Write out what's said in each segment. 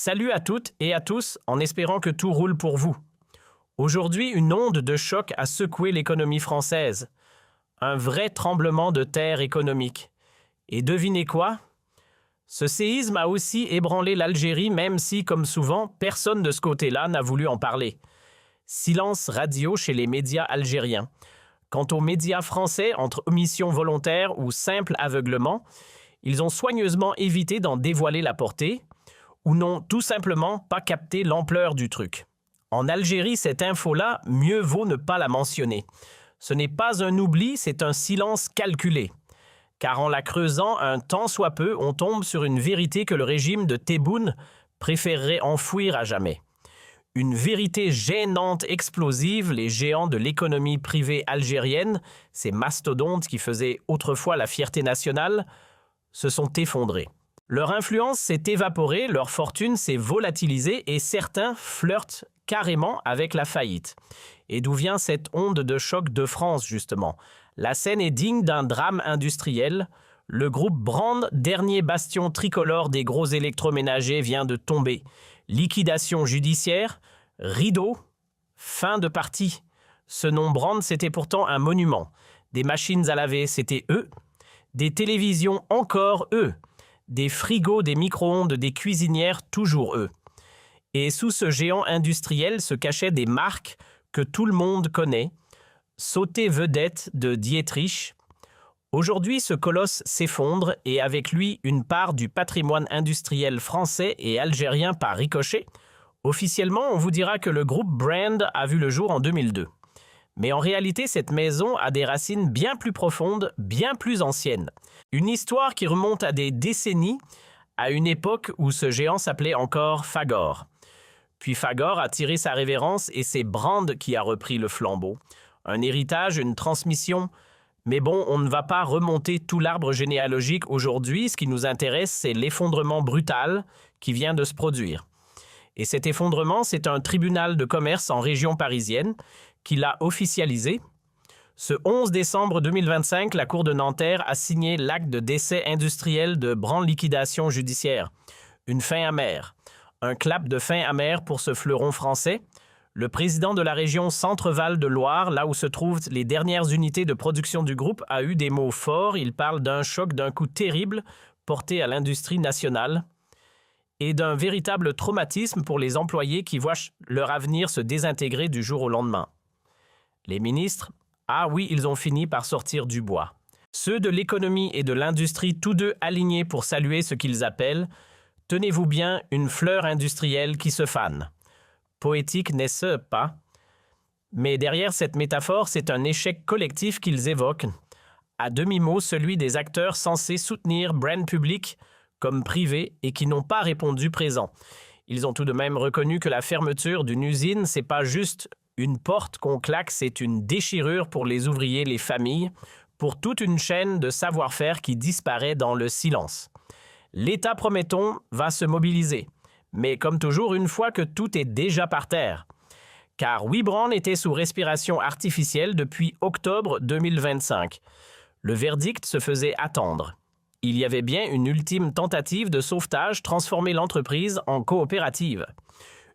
Salut à toutes et à tous, en espérant que tout roule pour vous. Aujourd'hui, une onde de choc a secoué l'économie française. Un vrai tremblement de terre économique. Et devinez quoi? Ce séisme a aussi ébranlé l'Algérie, même si, comme souvent, personne de ce côté-là n'a voulu en parler. Silence radio chez les médias algériens. Quant aux médias français, entre omission volontaire ou simple aveuglement, ils ont soigneusement évité d'en dévoiler la portée, ou n'ont tout simplement pas capté l'ampleur du truc. En Algérie, cette info-là, mieux vaut ne pas la mentionner. Ce n'est pas un oubli, c'est un silence calculé. Car en la creusant un tant soit peu, on tombe sur une vérité que le régime de Tebboune préférerait enfouir à jamais. Une vérité gênante, explosive, les géants de l'économie privée algérienne, ces mastodontes qui faisaient autrefois la fierté nationale, se sont effondrés. Leur influence s'est évaporée, leur fortune s'est volatilisée et certains flirtent carrément avec la faillite. Et d'où vient cette onde de choc de France, justement? La scène est digne d'un drame industriel. Le groupe Brand, dernier bastion tricolore des gros électroménagers, vient de tomber. Liquidation judiciaire, rideau, fin de partie. Ce nom Brand, c'était pourtant un monument. Des machines à laver, c'était eux. Des télévisions, encore eux. Des frigos, des micro-ondes, des cuisinières, toujours eux. Et sous ce géant industriel se cachaient des marques que tout le monde connaît. Sauté vedette de Dietrich. Aujourd'hui, ce colosse s'effondre et avec lui une part du patrimoine industriel français et algérien par ricochet. Officiellement, on vous dira que le groupe Brand a vu le jour en 2002. Mais en réalité, cette maison a des racines bien plus profondes, bien plus anciennes. Une histoire qui remonte à des décennies, à une époque où ce géant s'appelait encore Fagor. Puis Fagor a tiré sa révérence et c'est Brand qui a repris le flambeau. Un héritage, une transmission. Mais bon, on ne va pas remonter tout l'arbre généalogique aujourd'hui. Ce qui nous intéresse, c'est l'effondrement brutal qui vient de se produire. Et cet effondrement, c'est un tribunal de commerce en région parisienne qui l'a officialisé. Ce 11 décembre 2025, la Cour de Nanterre a signé l'acte de décès industriel de Brand Liquidation Judiciaire. Une fin amère. Un clap de fin amère pour ce fleuron français. Le président de la région Centre-Val de Loire, là où se trouvent les dernières unités de production du groupe, a eu des mots forts. Il parle d'un choc, d'un coup terrible porté à l'industrie nationale et d'un véritable traumatisme pour les employés qui voient leur avenir se désintégrer du jour au lendemain. Les ministres, ah oui, ils ont fini par sortir du bois. Ceux de l'économie et de l'industrie, tous deux alignés pour saluer ce qu'ils appellent, tenez-vous bien, une fleur industrielle qui se fane. Poétique n'est-ce pas? Mais derrière cette métaphore, c'est un échec collectif qu'ils évoquent. À demi-mot, celui des acteurs censés soutenir Brand public comme privé et qui n'ont pas répondu présent. Ils ont tout de même reconnu que la fermeture d'une usine, c'est pas juste une porte qu'on claque, c'est une déchirure pour les ouvriers, les familles, pour toute une chaîne de savoir-faire qui disparaît dans le silence. L'État, promettons, va se mobiliser. Mais comme toujours, une fois que tout est déjà par terre. Car Brand était sous respiration artificielle depuis octobre 2025. Le verdict se faisait attendre. Il y avait bien une ultime tentative de sauvetage, transformer l'entreprise en coopérative.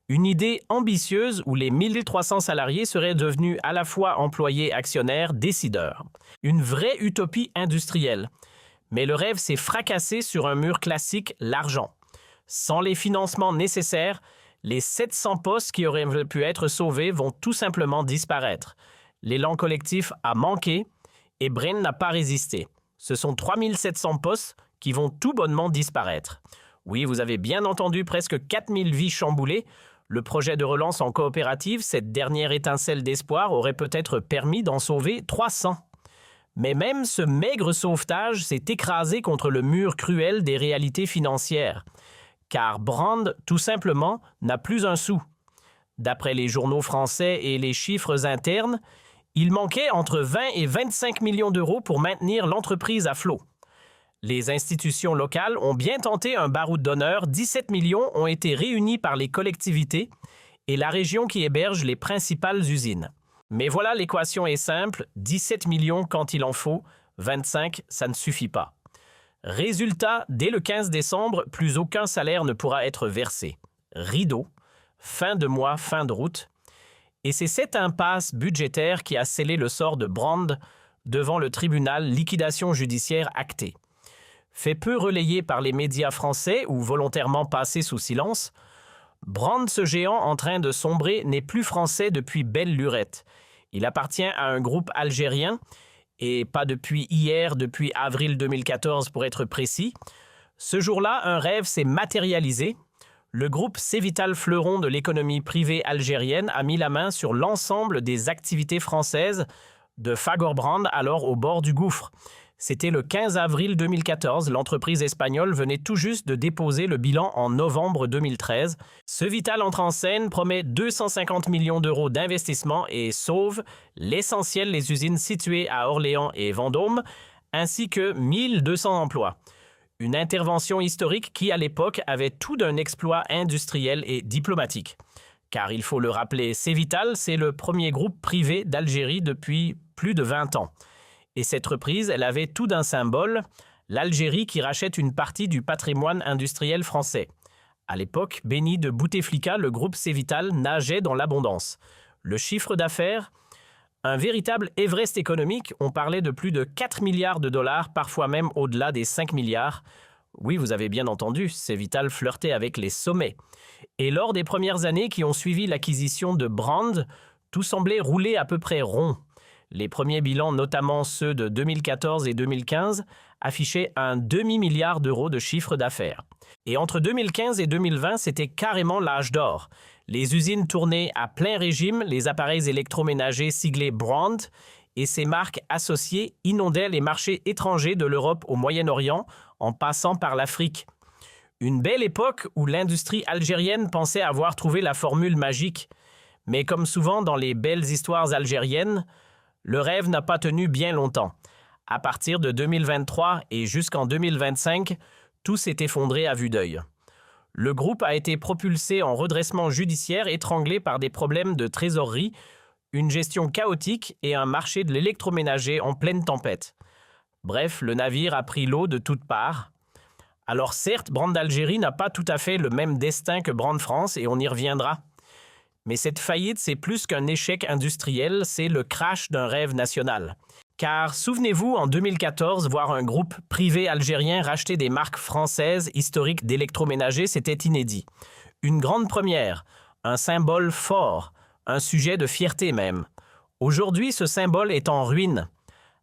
Une idée ambitieuse où les 1300 salariés seraient devenus à la fois employés, actionnaires, décideurs. Une vraie utopie industrielle. Mais le rêve s'est fracassé sur un mur classique, l'argent. Sans les financements nécessaires, les 700 postes qui auraient pu être sauvés vont tout simplement disparaître. L'élan collectif a manqué et Brand n'a pas résisté. Ce sont 3700 postes qui vont tout bonnement disparaître. Oui, vous avez bien entendu, presque 4000 vies chamboulées. Le projet de relance en coopérative, cette dernière étincelle d'espoir, aurait peut-être permis d'en sauver 300. Mais même ce maigre sauvetage s'est écrasé contre le mur cruel des réalités financières. Car Brand, tout simplement, n'a plus un sou. D'après les journaux français et les chiffres internes, il manquait entre 20 et 25 millions d'euros pour maintenir l'entreprise à flot. Les institutions locales ont bien tenté un baroud d'honneur, 17 millions ont été réunis par les collectivités et la région qui héberge les principales usines. Mais voilà, l'équation est simple, 17 millions quand il en faut, 25, ça ne suffit pas. Résultat, dès le 15 décembre, plus aucun salaire ne pourra être versé. rideau, fin de mois, fin de route. Et c'est cette impasse budgétaire qui a scellé le sort de Brand devant le tribunal, liquidation judiciaire actée. Fait peu relayé par les médias français ou volontairement passé sous silence, Brand, ce géant en train de sombrer, n'est plus français depuis belle lurette. Il appartient à un groupe algérien, et pas depuis hier, depuis avril 2014 pour être précis. Ce jour-là, un rêve s'est matérialisé. Le groupe Cévital Fleuron de l'économie privée algérienne a mis la main sur l'ensemble des activités françaises de Fagor-Brand, alors au bord du gouffre. C'était le 15 avril 2014, l'entreprise espagnole venait tout juste de déposer le bilan en novembre 2013. Cévital entre en scène, promet 250 millions d'euros d'investissement et sauve l'essentiel les usines situées à Orléans et Vendôme, ainsi que 1200 emplois. Une intervention historique qui, à l'époque, avait tout d'un exploit industriel et diplomatique. Car il faut le rappeler, Cévital, c'est le premier groupe privé d'Algérie depuis plus de 20 ans. Et cette reprise, elle avait tout d'un symbole, l'Algérie qui rachète une partie du patrimoine industriel français. À l'époque, béni de Bouteflika, le groupe Cévital nageait dans l'abondance. Le chiffre d'affaires, un véritable Everest économique, on parlait de plus de 4 milliards de dollars, parfois même au-delà des 5 milliards. Oui, vous avez bien entendu, Cévital flirtait avec les sommets. Et lors des premières années qui ont suivi l'acquisition de Brand, tout semblait rouler à peu près rond. Les premiers bilans, notamment ceux de 2014 et 2015, affichaient un demi-milliard d'euros de chiffre d'affaires. Et entre 2015 et 2020, c'était carrément l'âge d'or. Les usines tournaient à plein régime, les appareils électroménagers siglés Brand et ses marques associées inondaient les marchés étrangers de l'Europe au Moyen-Orient en passant par l'Afrique. Une belle époque où l'industrie algérienne pensait avoir trouvé la formule magique. Mais comme souvent dans les belles histoires algériennes, le rêve n'a pas tenu bien longtemps. À partir de 2023 et jusqu'en 2025, tout s'est effondré à vue d'œil. Le groupe a été propulsé en redressement judiciaire, étranglé par des problèmes de trésorerie, une gestion chaotique et un marché de l'électroménager en pleine tempête. Bref, le navire a pris l'eau de toutes parts. Alors certes, Brand Algérie n'a pas tout à fait le même destin que Brand France et on y reviendra. Mais cette faillite, c'est plus qu'un échec industriel, c'est le crash d'un rêve national. Car souvenez-vous, en 2014, voir un groupe privé algérien racheter des marques françaises historiques d'électroménager, c'était inédit. Une grande première, un symbole fort, un sujet de fierté même. Aujourd'hui, ce symbole est en ruine.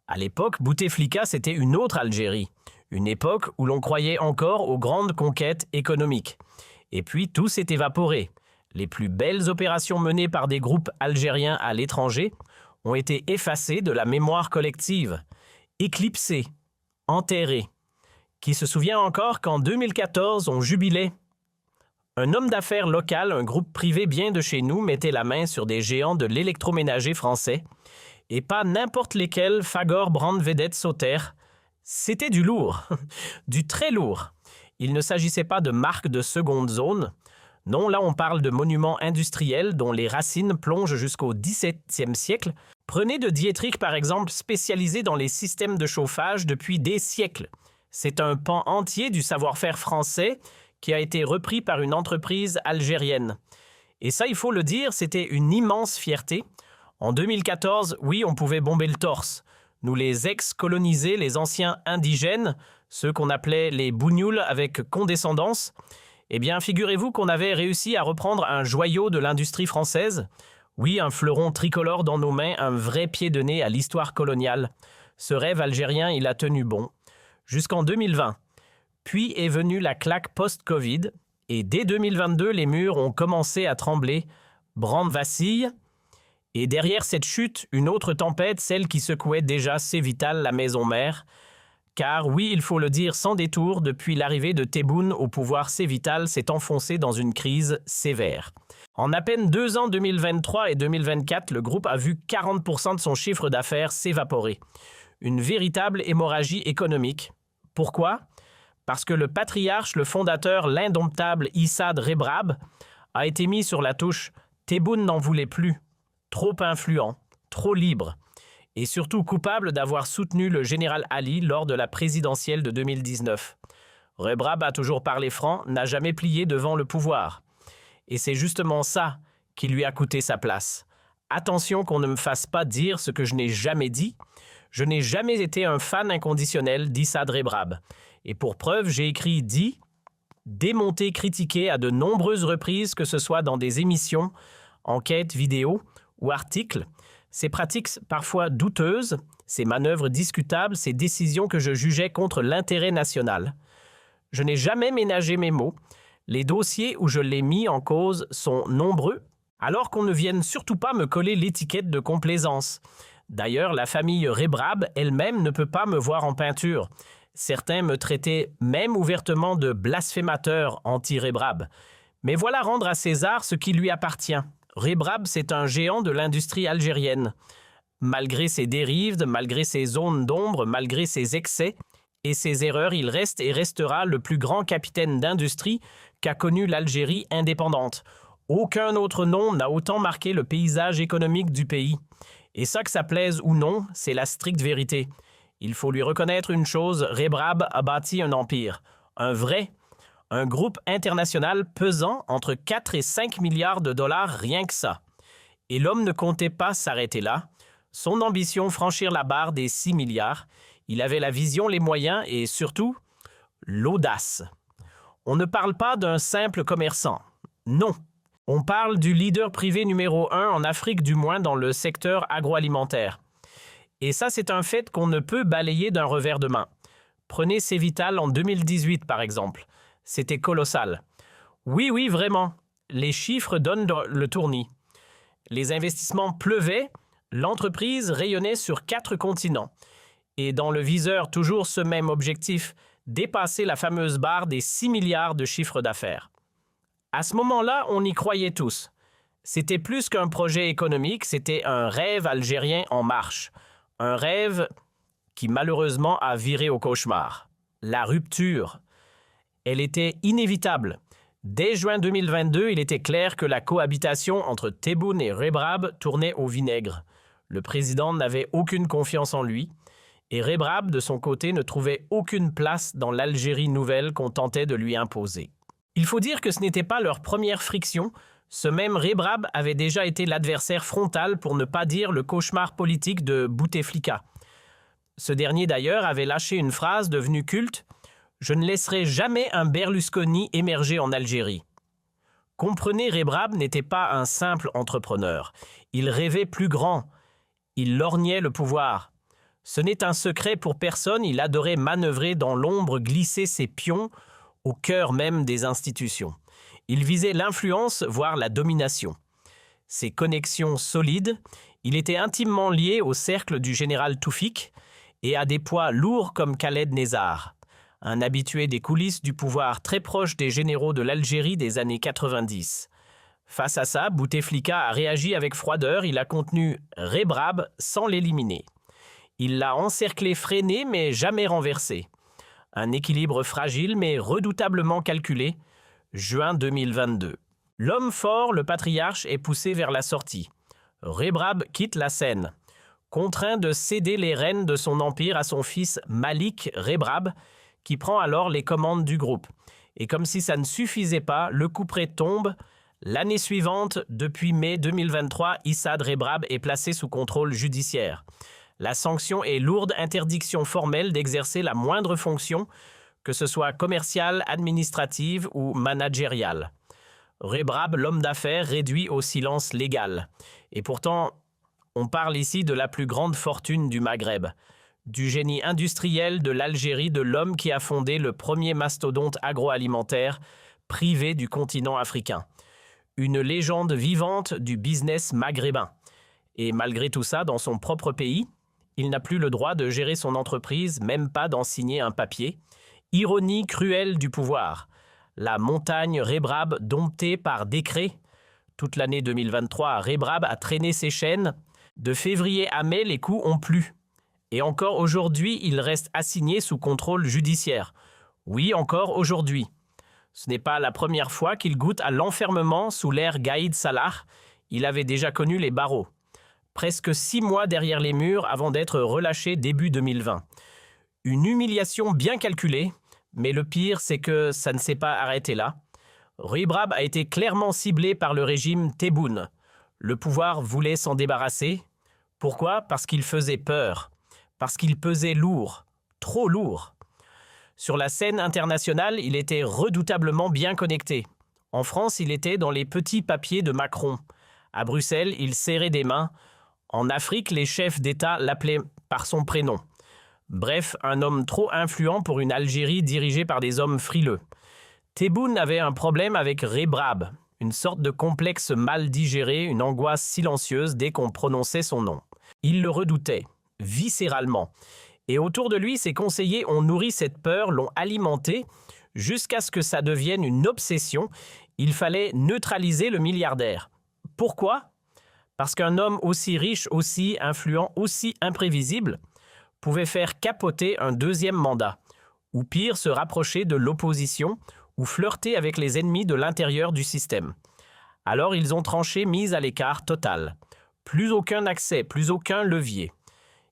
À l'époque, Bouteflika, c'était une autre Algérie. Une époque où l'on croyait encore aux grandes conquêtes économiques. Et puis, tout s'est évaporé. Les plus belles opérations menées par des groupes algériens à l'étranger ont été effacées de la mémoire collective, éclipsées, enterrées. Qui se souvient encore qu'en 2014, on jubilait. Un homme d'affaires local, un groupe privé bien de chez nous, mettait la main sur des géants de l'électroménager français, et pas n'importe lesquels Fagor, Brand, Vedette sautèrent. C'était du lourd, du très lourd. Il ne s'agissait pas de marques de seconde zone. Non, là on parle de monuments industriels dont les racines plongent jusqu'au XVIIe siècle. Prenez de Dietrich par exemple, spécialisé dans les systèmes de chauffage depuis des siècles. C'est un pan entier du savoir-faire français qui a été repris par une entreprise algérienne. Et ça, il faut le dire, c'était une immense fierté. En 2014, oui, on pouvait bomber le torse. Nous les ex-colonisés, les anciens indigènes, ceux qu'on appelait les bougnoules avec condescendance, eh bien, figurez-vous qu'on avait réussi à reprendre un joyau de l'industrie française. Oui, un fleuron tricolore dans nos mains, un vrai pied de nez à l'histoire coloniale. Ce rêve algérien, il a tenu bon. Jusqu'en 2020. Puis est venue la claque post-Covid, et dès 2022, les murs ont commencé à trembler. Brand vacille, et derrière cette chute, une autre tempête, celle qui secouait déjà Cévital, la maison mère. Car oui, il faut le dire sans détour, depuis l'arrivée de Tebboune au pouvoir, Cévital s'est enfoncé dans une crise sévère. En à peine 2 ans, 2023 et 2024, le groupe a vu 40% de son chiffre d'affaires s'évaporer. Une véritable hémorragie économique. Pourquoi ? Parce que le patriarche, le fondateur, l'indomptable Issad Rebrab, a été mis sur la touche. Tebboune n'en voulait plus. Trop influent, trop libre. Et surtout coupable d'avoir soutenu le général Ali lors de la présidentielle de 2019. Rebrab a toujours parlé franc, n'a jamais plié devant le pouvoir. Et c'est justement ça qui lui a coûté sa place. Attention qu'on ne me fasse pas dire ce que je n'ai jamais dit. Je n'ai jamais été un fan inconditionnel d'Issa Rebrab. Et pour preuve, j'ai écrit démonté, critiqué à de nombreuses reprises, que ce soit dans des émissions, enquêtes, vidéos ou articles. Ces pratiques parfois douteuses, ces manœuvres discutables, ces décisions que je jugeais contre l'intérêt national. Je n'ai jamais ménagé mes mots. Les dossiers où je l'ai mis en cause sont nombreux, alors qu'on ne vienne surtout pas me coller l'étiquette de complaisance. D'ailleurs, la famille Rebrab elle-même ne peut pas me voir en peinture. Certains me traitaient même ouvertement de blasphémateur anti-Rebrab. Mais voilà rendre à César ce qui lui appartient. Rebrab, c'est un géant de l'industrie algérienne. Malgré ses dérives, malgré ses zones d'ombre, malgré ses excès et ses erreurs, il reste et restera le plus grand capitaine d'industrie qu'a connu l'Algérie indépendante. Aucun autre nom n'a autant marqué le paysage économique du pays. Et ça, que ça plaise ou non, c'est la stricte vérité. Il faut lui reconnaître une chose, Rebrab a bâti un empire. Un groupe international pesant entre 4 et 5 milliards de dollars, rien que ça. Et l'homme ne comptait pas s'arrêter là. Son ambition, franchir la barre des 6 milliards. Il avait la vision, les moyens et surtout, l'audace. On ne parle pas d'un simple commerçant. Non. On parle du leader privé numéro 1 en Afrique, du moins dans le secteur agroalimentaire. Et ça, c'est un fait qu'on ne peut balayer d'un revers de main. Prenez Cévital en 2018, par exemple. C'était colossal. Oui, vraiment. Les chiffres donnent le tournis. Les investissements pleuvaient, l'entreprise rayonnait sur 4 continents. Et dans le viseur, toujours ce même objectif, dépasser la fameuse barre des 6 milliards de chiffre d'affaires. À ce moment-là, on y croyait tous. C'était plus qu'un projet économique, c'était un rêve algérien en marche. Un rêve qui malheureusement a viré au cauchemar. La rupture. Elle était inévitable. Dès juin 2022, il était clair que la cohabitation entre Tebboune et Rebrab tournait au vinaigre. Le président n'avait aucune confiance en lui, et Rebrab, de son côté, ne trouvait aucune place dans l'Algérie nouvelle qu'on tentait de lui imposer. Il faut dire que ce n'était pas leur première friction. Ce même Rebrab avait déjà été l'adversaire frontal, pour ne pas dire le cauchemar politique de Bouteflika. Ce dernier d'ailleurs avait lâché une phrase devenue culte « Je ne laisserai jamais un Berlusconi émerger en Algérie ». Comprenez, Rebrab n'était pas un simple entrepreneur. Il rêvait plus grand. Il lorgnait le pouvoir. Ce n'est un secret pour personne, il adorait manœuvrer dans l'ombre, glisser ses pions au cœur même des institutions. Il visait l'influence, voire la domination. Ses connexions solides, il était intimement lié au cercle du général Toufik et à des poids lourds comme Khaled Nezzar, un habitué des coulisses du pouvoir très proche des généraux de l'Algérie des années 90. Face à ça, Bouteflika a réagi avec froideur, il a contenu Rebrab sans l'éliminer. Il l'a encerclé, freiné, mais jamais renversé. Un équilibre fragile mais redoutablement calculé. Juin 2022. L'homme fort, le patriarche, est poussé vers la sortie. Rebrab quitte la scène. Contraint de céder les rênes de son empire à son fils Malik Rebrab, qui prend alors les commandes du groupe. Et comme si ça ne suffisait pas, le couperet tombe. L'année suivante, depuis mai 2023, Issa Rebrab est placé sous contrôle judiciaire. La sanction est lourde, interdiction formelle d'exercer la moindre fonction, que ce soit commerciale, administrative ou managériale. Rebrab, l'homme d'affaires, réduit au silence légal. Et pourtant, on parle ici de la plus grande fortune du Maghreb, du génie industriel de l'Algérie, de l'homme qui a fondé le premier mastodonte agroalimentaire privé du continent africain. Une légende vivante du business maghrébin. Et malgré tout ça, dans son propre pays, il n'a plus le droit de gérer son entreprise, même pas d'en signer un papier. Ironie cruelle du pouvoir. La montagne Rebrab domptée par décret. Toute l'année 2023, Rebrab a traîné ses chaînes. De février à mai, les coups ont plu. Et encore aujourd'hui, il reste assigné sous contrôle judiciaire. Oui, encore aujourd'hui. Ce n'est pas la première fois qu'il goûte à l'enfermement sous l'ère Gaïd Salah. Il avait déjà connu les barreaux. Presque 6 mois derrière les murs avant d'être relâché début 2020. Une humiliation bien calculée, mais le pire, c'est que ça ne s'est pas arrêté là. Ruy Brab a été clairement ciblé par le régime Tebboune. Le pouvoir voulait s'en débarrasser. Pourquoi? Parce qu'il faisait peur. Parce qu'il pesait lourd. Trop lourd. Sur la scène internationale, il était redoutablement bien connecté. En France, il était dans les petits papiers de Macron. À Bruxelles, il serrait des mains. En Afrique, les chefs d'État l'appelaient par son prénom. Bref, un homme trop influent pour une Algérie dirigée par des hommes frileux. Tebboune avait un problème avec Ruy Brab, une sorte de complexe mal digéré, une angoisse silencieuse dès qu'on prononçait son nom. Il le redoutait, viscéralement. Et autour de lui, ses conseillers ont nourri cette peur, l'ont alimentée, jusqu'à ce que ça devienne une obsession. Il fallait neutraliser le milliardaire. Pourquoi? Parce qu'un homme aussi riche, aussi influent, aussi imprévisible, pouvait faire capoter un deuxième mandat, ou pire, se rapprocher de l'opposition, ou flirter avec les ennemis de l'intérieur du système. Alors ils ont tranché mise à l'écart total. Plus aucun accès, plus aucun levier.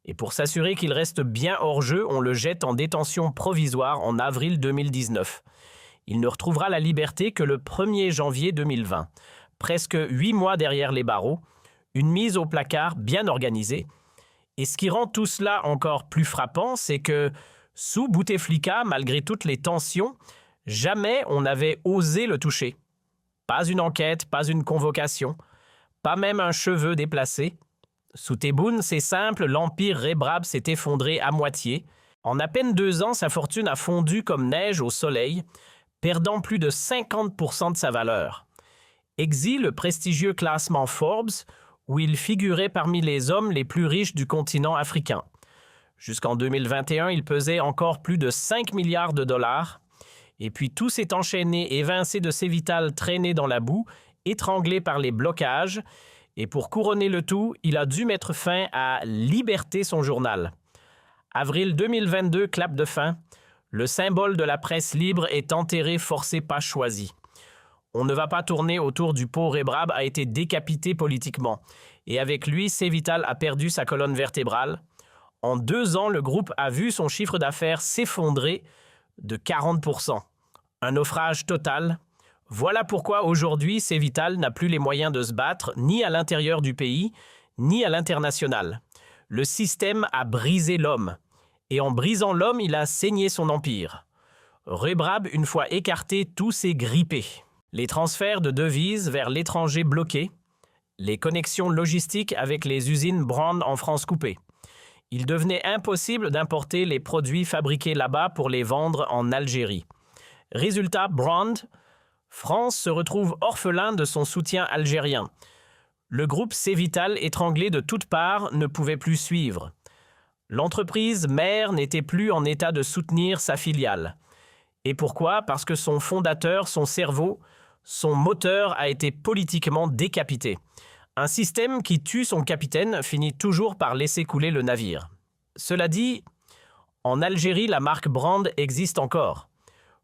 Et pour s'assurer qu'il reste bien hors jeu, on le jette en détention provisoire en avril 2019. Il ne retrouvera la liberté que le 1er janvier 2020. Presque 8 mois derrière les barreaux, une mise au placard bien organisée. Et ce qui rend tout cela encore plus frappant, c'est que, sous Bouteflika, malgré toutes les tensions, jamais on n'avait osé le toucher. Pas une enquête, pas une convocation, pas même un cheveu déplacé. Sous Tebboune, c'est simple, l'empire Ruy Brab s'est effondré à moitié. En à peine 2 ans, sa fortune a fondu comme neige au soleil, perdant plus de 50% de sa valeur. Exit le prestigieux classement Forbes, où il figurait parmi les hommes les plus riches du continent africain. Jusqu'en 2021, il pesait encore plus de 5 milliards de dollars. Et puis tout s'est enchaîné, évincé de ses vitales traînées dans la boue, étranglé par les blocages. Et pour couronner le tout, il a dû mettre fin à Liberté, son journal. Avril 2022, clap de fin. Le symbole de la presse libre est enterré, forcé, pas choisi. On ne va pas tourner autour du pot. Ruy Brab a été décapité politiquement. Et avec lui, Cévital a perdu sa colonne vertébrale. En 2 ans, le groupe a vu son chiffre d'affaires s'effondrer de 40%. Un naufrage total. Voilà pourquoi aujourd'hui, Cévital n'a plus les moyens de se battre, ni à l'intérieur du pays, ni à l'international. Le système a brisé l'homme. Et en brisant l'homme, il a saigné son empire. Ruy Brab, une fois écarté, tout s'est grippé. Les transferts de devises vers l'étranger bloqués, les connexions logistiques avec les usines Brand en France coupées. Il devenait impossible d'importer les produits fabriqués là-bas pour les vendre en Algérie. Résultat, Brand, France se retrouve orphelin de son soutien algérien. Le groupe Cévital, étranglé de toutes parts, ne pouvait plus suivre. L'entreprise mère n'était plus en état de soutenir sa filiale. Et pourquoi? Parce que son fondateur, son cerveau, son moteur a été politiquement décapité. Un système qui tue son capitaine finit toujours par laisser couler le navire. Cela dit, en Algérie, la marque Brand existe encore.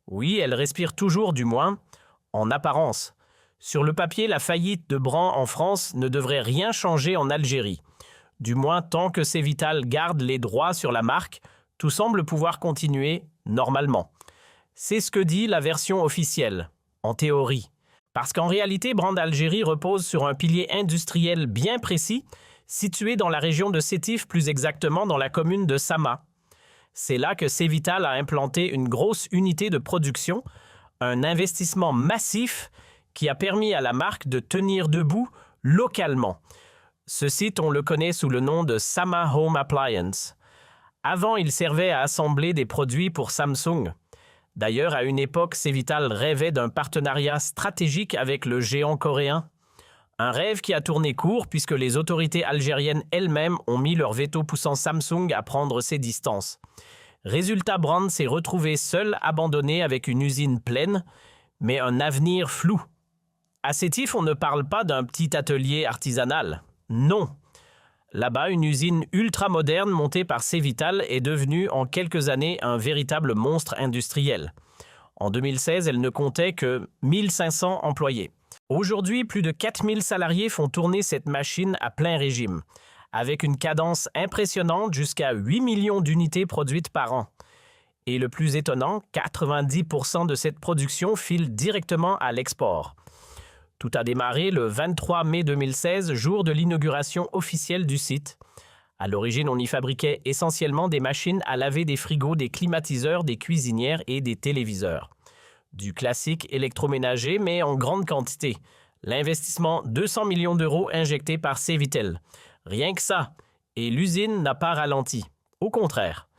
Oui, elle respire toujours du moins, en apparence. Sur le papier, la faillite de Brand en France ne devrait rien changer en Algérie. Du moins, tant que Cévital garde les droits sur la marque, tout semble pouvoir continuer normalement. C'est ce que dit la version officielle, en théorie. Parce qu'en réalité, Brand Algérie repose sur un pilier industriel bien précis, situé dans la région de Sétif, plus exactement dans la commune de Sama. C'est là que Cévital a implanté une grosse unité de production, un investissement massif qui a permis à la marque de tenir debout localement. Ce site, on le connaît sous le nom de Sama Home Appliance. Avant, il servait à assembler des produits pour Samsung. D'ailleurs, à une époque, Cévital rêvait d'un partenariat stratégique avec le géant coréen. Un rêve qui a tourné court puisque les autorités algériennes elles-mêmes ont mis leur veto poussant Samsung à prendre ses distances. Résultat, Brand s'est retrouvé seul, abandonné avec une usine pleine, mais un avenir flou. À Sétif, on ne parle pas d'un petit atelier artisanal. Non. Là-bas, une usine ultra-moderne montée par Cévital est devenue en quelques années un véritable monstre industriel. En 2016, elle ne comptait que 1500 employés. Aujourd'hui, plus de 4000 salariés font tourner cette machine à plein régime, avec une cadence impressionnante jusqu'à 8 millions d'unités produites par an. Et le plus étonnant, 90% de cette production file directement à l'export. Tout a démarré le 23 mai 2016, jour de l'inauguration officielle du site. À l'origine, on y fabriquait essentiellement des machines à laver des frigos, des climatiseurs, des cuisinières et des téléviseurs. Du classique électroménager, mais en grande quantité. L'investissement 200 millions d'euros injecté par Cevitel. Rien que ça. Et l'usine n'a pas ralenti. Au contraire.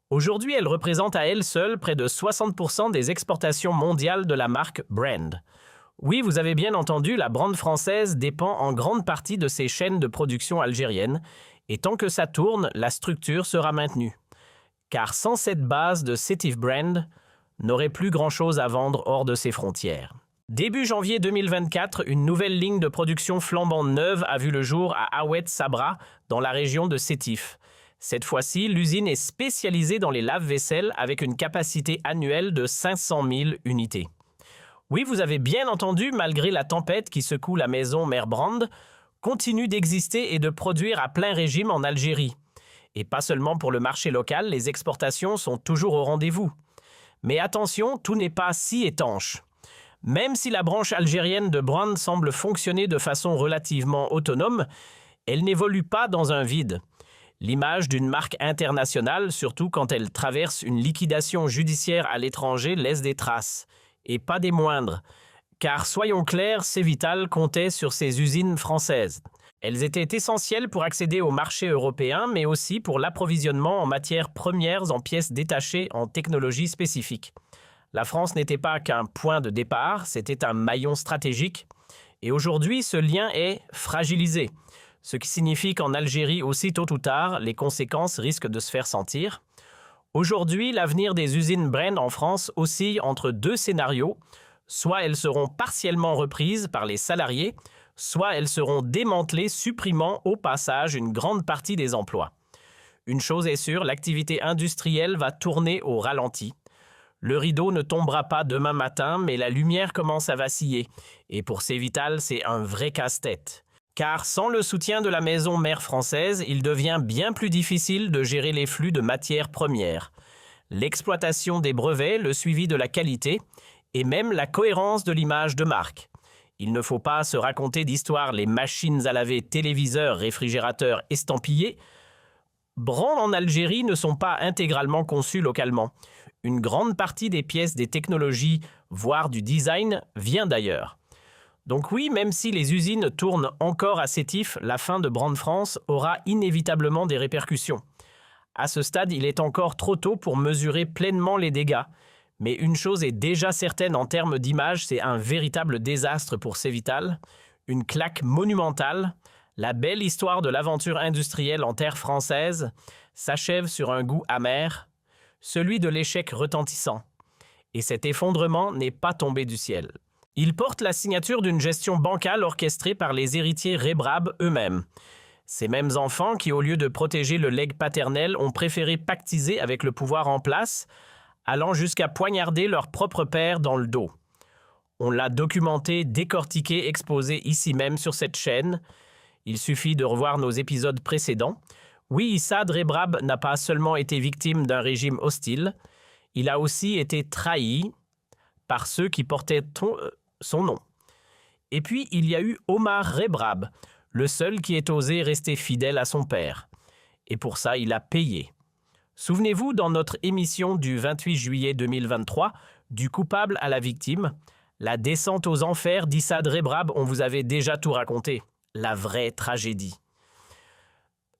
Aujourd'hui, elle représente à elle seule près de 60% des exportations mondiales de la marque Brand. Oui, vous avez bien entendu, la Brand française dépend en grande partie de ces chaînes de production algériennes, et tant que ça tourne, la structure sera maintenue. Car sans cette base de Sétif Brand, n'aurait plus grand-chose à vendre hors de ses frontières. Début janvier 2024, une nouvelle ligne de production flambant neuve a vu le jour à Aouet Sabra, dans la région de Sétif. Cette fois-ci, l'usine est spécialisée dans les lave-vaisselle avec une capacité annuelle de 500 000 unités. Oui, vous avez bien entendu, malgré la tempête qui secoue la maison mère Brand, continue d'exister et de produire à plein régime en Algérie. Et pas seulement pour le marché local, les exportations sont toujours au rendez-vous. Mais attention, tout n'est pas si étanche. Même si la branche algérienne de Brand semble fonctionner de façon relativement autonome, elle n'évolue pas dans un vide. L'image d'une marque internationale, surtout quand elle traverse une liquidation judiciaire à l'étranger, laisse des traces. Et pas des moindres. Car soyons clairs, Cevital comptait sur ses usines françaises. Elles étaient essentielles pour accéder au marché européen, mais aussi pour l'approvisionnement en matières premières, en pièces détachées, en technologies spécifiques. La France n'était pas qu'un point de départ, c'était un maillon stratégique. Et aujourd'hui, ce lien est fragilisé. Ce qui signifie qu'en Algérie, aussi tôt ou tard, les conséquences risquent de se faire sentir. Aujourd'hui, l'avenir des usines Brand en France oscille entre deux scénarios. Soit elles seront partiellement reprises par les salariés, soit elles seront démantelées, supprimant au passage une grande partie des emplois. Une chose est sûre, l'activité industrielle va tourner au ralenti. Le rideau ne tombera pas demain matin, mais la lumière commence à vaciller. Et pour Cevital, c'est un vrai casse-tête. Car sans le soutien de la maison mère française, il devient bien plus difficile de gérer les flux de matières premières. L'exploitation des brevets, le suivi de la qualité et même la cohérence de l'image de marque. Il ne faut pas se raconter d'histoires, les machines à laver, téléviseurs, réfrigérateurs estampillés. Brand en Algérie ne sont pas intégralement conçus localement. Une grande partie des pièces, des technologies, voire du design, vient d'ailleurs. Donc oui, même si les usines tournent encore à Sétif, la fin de Brand France aura inévitablement des répercussions. À ce stade, il est encore trop tôt pour mesurer pleinement les dégâts. Mais une chose est déjà certaine en termes d'image, c'est un véritable désastre pour Cevital, une claque monumentale. La belle histoire de l'aventure industrielle en terre française s'achève sur un goût amer, celui de l'échec retentissant. Et cet effondrement n'est pas tombé du ciel. Il porte la signature d'une gestion bancale orchestrée par les héritiers Rebrab eux-mêmes. Ces mêmes enfants qui, au lieu de protéger le legs paternel, ont préféré pactiser avec le pouvoir en place, allant jusqu'à poignarder leur propre père dans le dos. On l'a documenté, décortiqué, exposé ici même sur cette chaîne. Il suffit de revoir nos épisodes précédents. Oui, Issad Rebrab n'a pas seulement été victime d'un régime hostile, il a aussi été trahi par ceux qui portaient son nom. Et puis, il y a eu Omar Rebrab, le seul qui ait osé rester fidèle à son père. Et pour ça, il a payé. Souvenez-vous, dans notre émission du 28 juillet 2023, du coupable à la victime, la descente aux enfers d'Issad Rebrab, on vous avait déjà tout raconté. La vraie tragédie.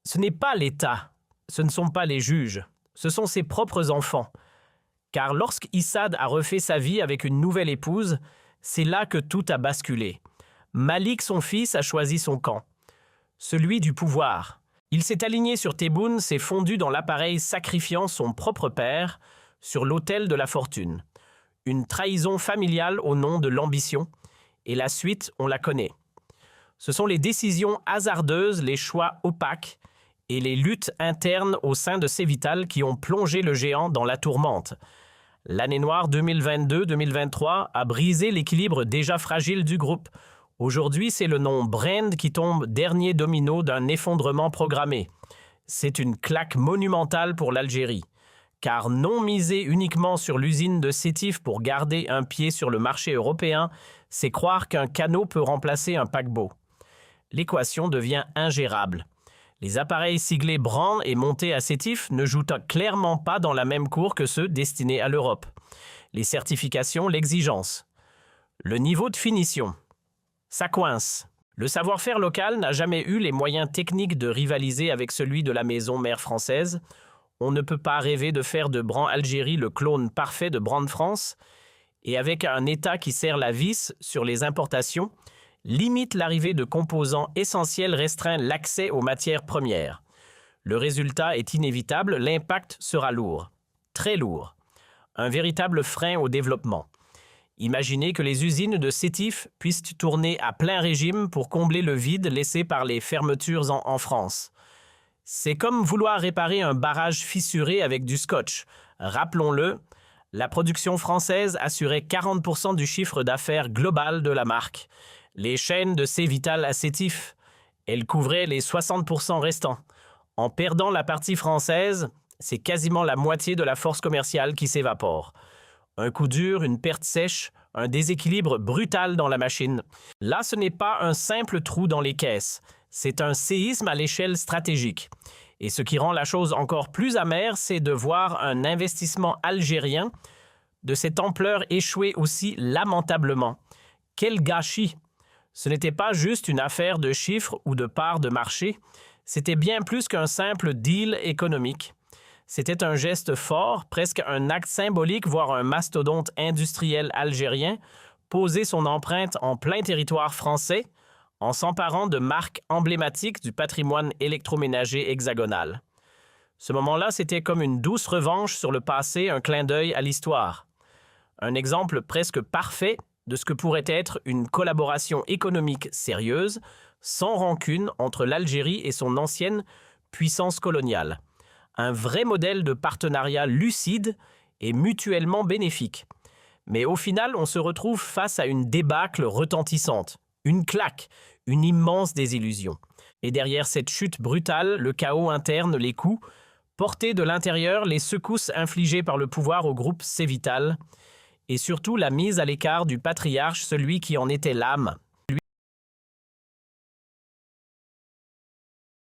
Ce n'est pas l'État, ce ne sont pas les juges, ce sont ses propres enfants. Car lorsqu'Issad a refait sa vie avec une nouvelle épouse, c'est là que tout a basculé. Malik, son fils, a choisi son camp, celui du pouvoir. Il s'est aligné sur Tebboune, s'est fondu dans l'appareil sacrifiant son propre père sur l'autel de la fortune. Une trahison familiale au nom de l'ambition, et la suite, on la connaît. Ce sont les décisions hasardeuses, les choix opaques et les luttes internes au sein de Cevital qui ont plongé le géant dans la tourmente. L'année noire 2022-2023 a brisé l'équilibre déjà fragile du groupe. Aujourd'hui, c'est le nom Brand qui tombe dernier domino d'un effondrement programmé. C'est une claque monumentale pour l'Algérie. car non miser uniquement sur l'usine de Sétif pour garder un pied sur le marché européen, c'est croire qu'un canot peut remplacer un paquebot. L'équation devient ingérable. Les appareils siglés Brand et montés à Sétif ne jouent clairement pas dans la même cour que ceux destinés à l'Europe. Les certifications, l'exigence. Le niveau de finition. Ça coince. Le savoir-faire local n'a jamais eu les moyens techniques de rivaliser avec celui de la maison mère française. On ne peut pas rêver de faire de Brand Algérie le clone parfait de Brand France, et avec un État qui serre la vis sur les importations, limite l'arrivée de composants essentiels, restreint l'accès aux matières premières. Le résultat est inévitable, l'impact sera lourd, très lourd. Un véritable frein au développement. Imaginez que les usines de Sétif puissent tourner à plein régime pour combler le vide laissé par les fermetures en France. C'est comme vouloir réparer un barrage fissuré avec du scotch. Rappelons-le, la production française assurait 40% du chiffre d'affaires global de la marque. Les chaînes de Cévital à Sétif, elles couvraient les 60% restants. En perdant la partie française, c'est quasiment la moitié de la force commerciale qui s'évapore. Un coup dur, une perte sèche, un déséquilibre brutal dans la machine. Là, ce n'est pas un simple trou dans les caisses, c'est un séisme à l'échelle stratégique. Et ce qui rend la chose encore plus amère, c'est de voir un investissement algérien de cette ampleur échouer aussi lamentablement. Quel gâchis! Ce n'était pas juste une affaire de chiffres ou de parts de marché, c'était bien plus qu'un simple deal économique. C'était un geste fort, presque un acte symbolique, voire un mastodonte industriel algérien, poser son empreinte en plein territoire français en s'emparant de marques emblématiques du patrimoine électroménager hexagonal. Ce moment-là, c'était comme une douce revanche sur le passé, un clin d'œil à l'histoire. Un exemple presque parfait de ce que pourrait être une collaboration économique sérieuse, sans rancune entre l'Algérie et son ancienne puissance coloniale. Un vrai modèle de partenariat lucide et mutuellement bénéfique. Mais au final, on se retrouve face à une débâcle retentissante, une claque, une immense désillusion. Et derrière cette chute brutale, le chaos interne, les coups, portés de l'intérieur, les secousses infligées par le pouvoir au groupe Cévital, et surtout la mise à l'écart du patriarche, celui qui en était l'âme.